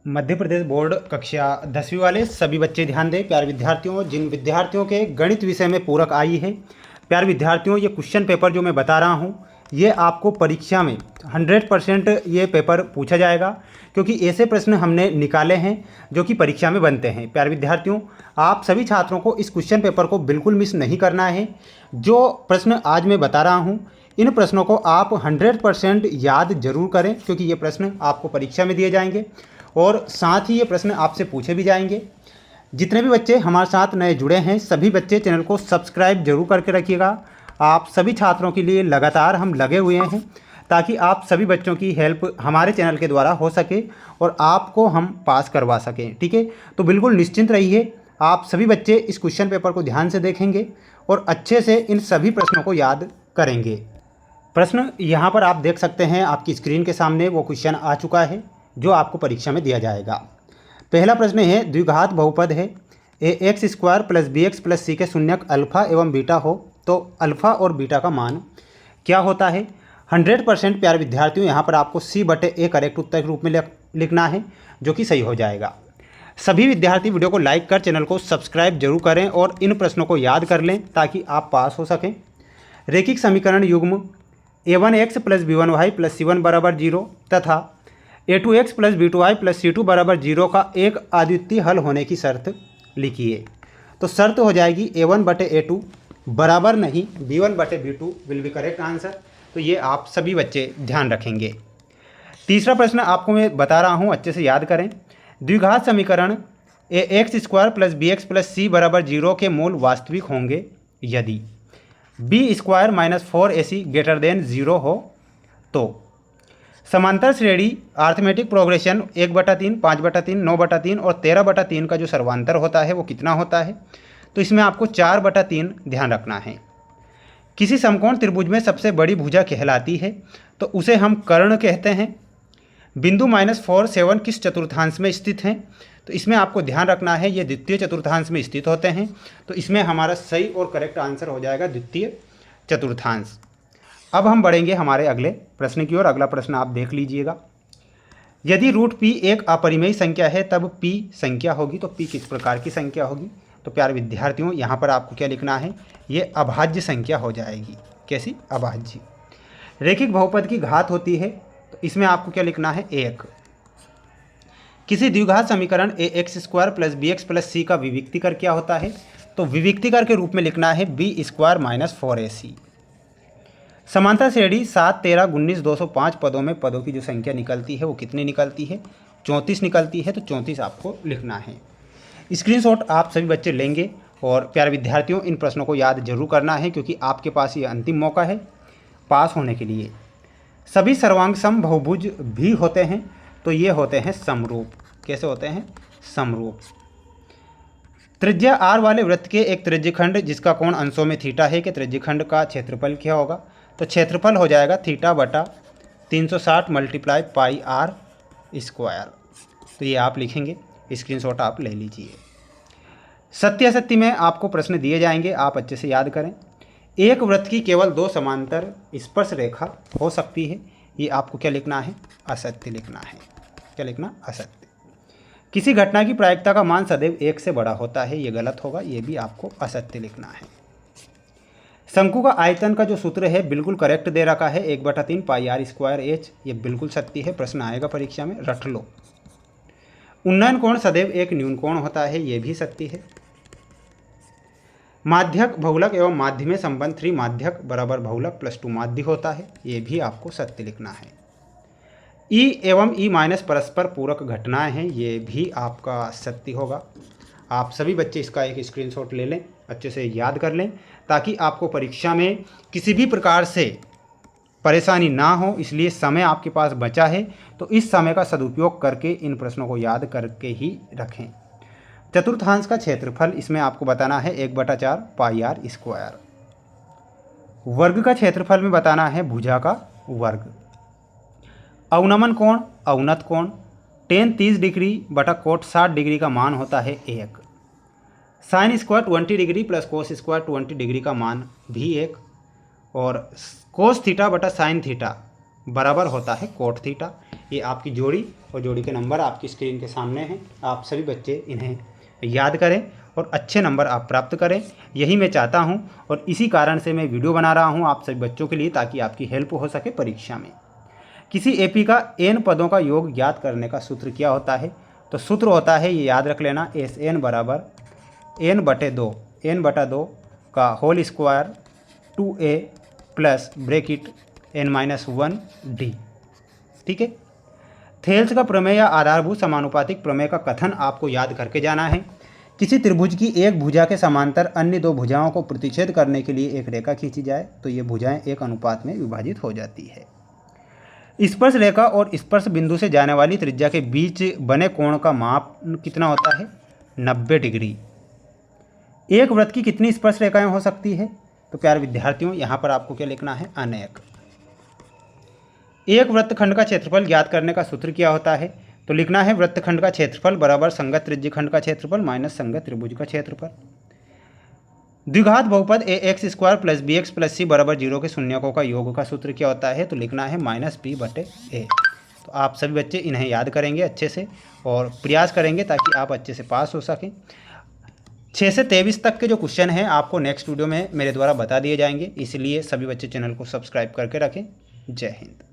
Madhya Pradesh board कक्षा 10वीं वाले सभी बच्चे ध्यान दें। प्यारे विद्यार्थियों, जिन विद्यार्थियों के गणित विषय में पूरक आई है, प्यारे विद्यार्थियों, ये क्वेश्चन पेपर जो मैं बता रहा हूँ ये आपको परीक्षा में 100% ये पेपर पूछा जाएगा, क्योंकि ऐसे प्रश्न हमने निकाले हैं जो कि परीक्षा में बनते हैं। प्यारे विद्यार्थियों, आप सभी छात्रों को इस क्वेश्चन पेपर को बिल्कुल मिस नहीं करना है। जो प्रश्न आज मैं बता रहा हूँ इन प्रश्नों को आप 100% याद जरूर करें, क्योंकि ये प्रश्न आपको परीक्षा में दिए जाएंगे और साथ ही ये प्रश्न आपसे पूछे भी जाएंगे। जितने भी बच्चे हमारे साथ नए जुड़े हैं सभी बच्चे चैनल को सब्सक्राइब जरूर करके रखिएगा। आप सभी छात्रों के लिए लगातार हम लगे हुए हैं ताकि आप सभी बच्चों की हेल्प हमारे चैनल के द्वारा हो सके और आपको हम पास करवा सकें। ठीक है, तो बिल्कुल निश्चिंत रहिए। आप सभी बच्चे इस क्वेश्चन पेपर को ध्यान से देखेंगे और अच्छे से इन सभी प्रश्नों को याद करेंगे। प्रश्न यहाँ पर आप देख सकते हैं, आपकी स्क्रीन के सामने वो क्वेश्चन आ चुका है जो आपको परीक्षा में दिया जाएगा। पहला प्रश्न है, द्विघात बहुपद है ax square plus bx plus C के शून्यक अल्फ़ा एवं बीटा हो तो अल्फ़ा और बीटा का मान क्या होता है। 100% प्यारे विद्यार्थियों यहाँ पर आपको C/A करेक्ट उत्तर के रूप में लिखना है, जो कि सही हो जाएगा। सभी विद्यार्थी वीडियो को लाइक कर चैनल को सब्सक्राइब जरूर करें और इन प्रश्नों को याद कर लें ताकि आप पास हो सकें। रैखिक समीकरण युग्म a1x plus b1y plus c1 बराबर 0 तथा a2x plus b2y plus c2 बराबर 0 का एक अद्वितीय हल होने की शर्त लिखिए। तो शर्त हो जाएगी a1/a2 बराबर नहीं b1/b2 will be correct answer. तो ये आप सभी बच्चे ध्यान रखेंगे। तीसरा प्रश्न आपको मैं बता रहा हूँ, अच्छे से याद करें। द्विघात समीकरण ax square plus bx plus c बराबर 0 के मूल वास्तविक होंगे यदि b square minus 4ac greater than 0 हो तो समांतर श्रेणी आर्थमेटिक प्रोग्रेशन 1/3, 5/3, 9/3 और 13/3 का जो सर्वांतर होता है वो कितना होता है। तो इसमें आपको 4/3 ध्यान रखना है। किसी समकोण त्रिभुज में सबसे बड़ी भुजा कहलाती है तो उसे हम कर्ण कहते हैं। बिंदु -4, 7 किस चतुर्थांश में स्थित हैं। तो इसमें आपको ध्यान रखना है ये द्वितीय चतुर्थांश में स्थित होते हैं। तो इसमें हमारा सही और करेक्ट आंसर हो जाएगा द्वितीय चतुर्थांश। अब हम बढ़ेंगे हमारे अगले प्रश्न की ओर। अगला प्रश्न आप देख लीजिएगा। यदि √p एक अपरिमेय संख्या है तब p संख्या होगी तो p किस प्रकार की संख्या होगी। तो प्यारे विद्यार्थियों यहाँ पर आपको क्या लिखना है, ये अभाज्य संख्या हो जाएगी। कैसी? अभाज्य। रैखिक बहुपद की घात होती है तो इसमें आपको क्या लिखना है, 1। किसी द्विघात समीकरण ax square plus bx plus c का विविक्तिकर क्या होता है। तो विविक्तिकर के रूप में लिखना है b स्क्वायर माइनस 4ac। समांतर श्रेणी 7, 13, 19, 205 पदों में पदों की जो संख्या निकलती है वो कितनी निकलती है, 34 निकलती है। तो 34 आपको लिखना है। स्क्रीनशॉट आप सभी बच्चे लेंगे और प्यारे विद्यार्थियों इन प्रश्नों को याद जरूर करना है, क्योंकि आपके पास ये अंतिम मौका है पास होने के लिए। सभी सर्वांग सम बहुभुज भी होते हैं तो ये होते हैं समरूप। कैसे होते हैं? समरूप। त्रिज्या r वाले वृत्त के एक त्रिज्यखंड जिसका कोण अंशों में थीटा है कि त्रिज्यखंड का क्षेत्रफल क्या होगा। तो क्षेत्रफल हो जाएगा θ/360 मल्टीप्लाई पाई r स्क्वायर। तो ये आप लिखेंगे, स्क्रीनशॉट आप ले लीजिए। सत्य असत्य में आपको प्रश्न दिए जाएंगे, आप अच्छे से याद करें। एक वृत्त की केवल 2 समांतर स्पर्श रेखा हो सकती है, ये आपको क्या लिखना है, असत्य लिखना है। क्या लिखना? असत्य। किसी घटना की प्रायिकता का मान सदैव 1 से बड़ा होता है, ये गलत होगा, ये भी आपको असत्य लिखना है। शंकु का आयतन का जो सूत्र है बिल्कुल करेक्ट दे रखा है, 1/3 पाई r स्क्वायर h। ये बिल्कुल सत्य है, प्रश्न आएगा परीक्षा में, रट लो। उन्नयन कोण सदैव एक न्यून कोण होता है, ये भी सत्य है। माध्यक बहुलक एवं माध्य में संबंध 3 माध्यक बराबर बहुलक प्लस 2 माध्य होता है, ये भी आपको सत्य लिखना है। E एवं E माइनस परस्पर पूरक घटनाएं हैं, ये भी आपका सत्य होगा। आप सभी बच्चे इसका एक स्क्रीनशॉट ले लें, अच्छे से याद कर लें ताकि आपको परीक्षा में किसी भी प्रकार से परेशानी ना हो। इसलिए समय आपके पास बचा है तो इस समय का सदुपयोग करके इन प्रश्नों को याद करके ही रखें। चतुर्थांश का क्षेत्रफल इसमें आपको बताना है 1/4 पाई r स्क्वायर। वर्ग का क्षेत्रफल में बताना है भुजा का वर्ग। अवनमन कोण, अवनत कोण tan 30 डिग्री बटा कोट 60 डिग्री का मान होता है 1। Sine square 20 degree plus cos square 20 degree का मान भी 1। और कोस थीटा बटा साइन थीटा बराबर होता है कोट थीटा। ये आपकी जोड़ी और जोड़ी के नंबर आपकी स्क्रीन के सामने हैं। आप सभी बच्चे इन्हें याद करें और अच्छे नंबर आप प्राप्त करें, यही मैं चाहता हूं और इसी कारण से मैं वीडियो बना रहा हूं आप सभी बच्चों के लिए, ताकि आपकी हेल्प हो सके परीक्षा में। किसी एपी का n पदों का योग ज्ञात करने का सूत्र क्या होता है? तो सूत्र होता है, ये याद रख लेना, एस एन बराबर n/2 का whole square 2a plus bracket n-1d। ठीक है। थेल्स का प्रमेय या आधारभूत समानुपातिक प्रमेय का कथन आपको याद करके जाना है। किसी त्रिभुज की एक भुजा के समांतर अन्य दो भुजाओं को प्रतिच्छेद करने के लिए एक रेखा खींची जाए तो ये भुजाएं एक अनुपात में विभाजित हो जाती है। स्पर्श रेखा और स्पर्श बिंदु से जाने वाली त्रिज्या के बीच बने कोण का माप कितना होता है? 90 डिग्री। एक वृत्त की कितनी स्पर्श रेखाएं हो सकती है? तो प्यारे विद्यार्थियों, यहाँ पर आपको क्या लिखना है? अनेक। एक वृत्तखंड का क्षेत्रफल ज्ञात करने का सूत्र क्या होता है? तो लिखना है वृत्तखंड का क्षेत्रफल बराबर संगत त्रिज्यखंड का क्षेत्रफल माइनस संगत त्रिभुज का क्षेत्रफल। द्विघात बहुपद ax² plus bx plus c बराबर 0 के शून्यकों का योग का सूत्र क्या होता है? तो लिखना है -b/a। तो आप सभी बच्चे इन्हें याद करेंगे अच्छे से और प्रयास करेंगे ताकि आप अच्छे से पास हो सकें। 6 से 23 तक के जो क्वेश्चन हैं आपको नेक्स्ट वीडियो में मेरे द्वारा बता दिए जाएंगे, इसलिए सभी बच्चे चैनल को सब्सक्राइब करके रखें। जय हिंद।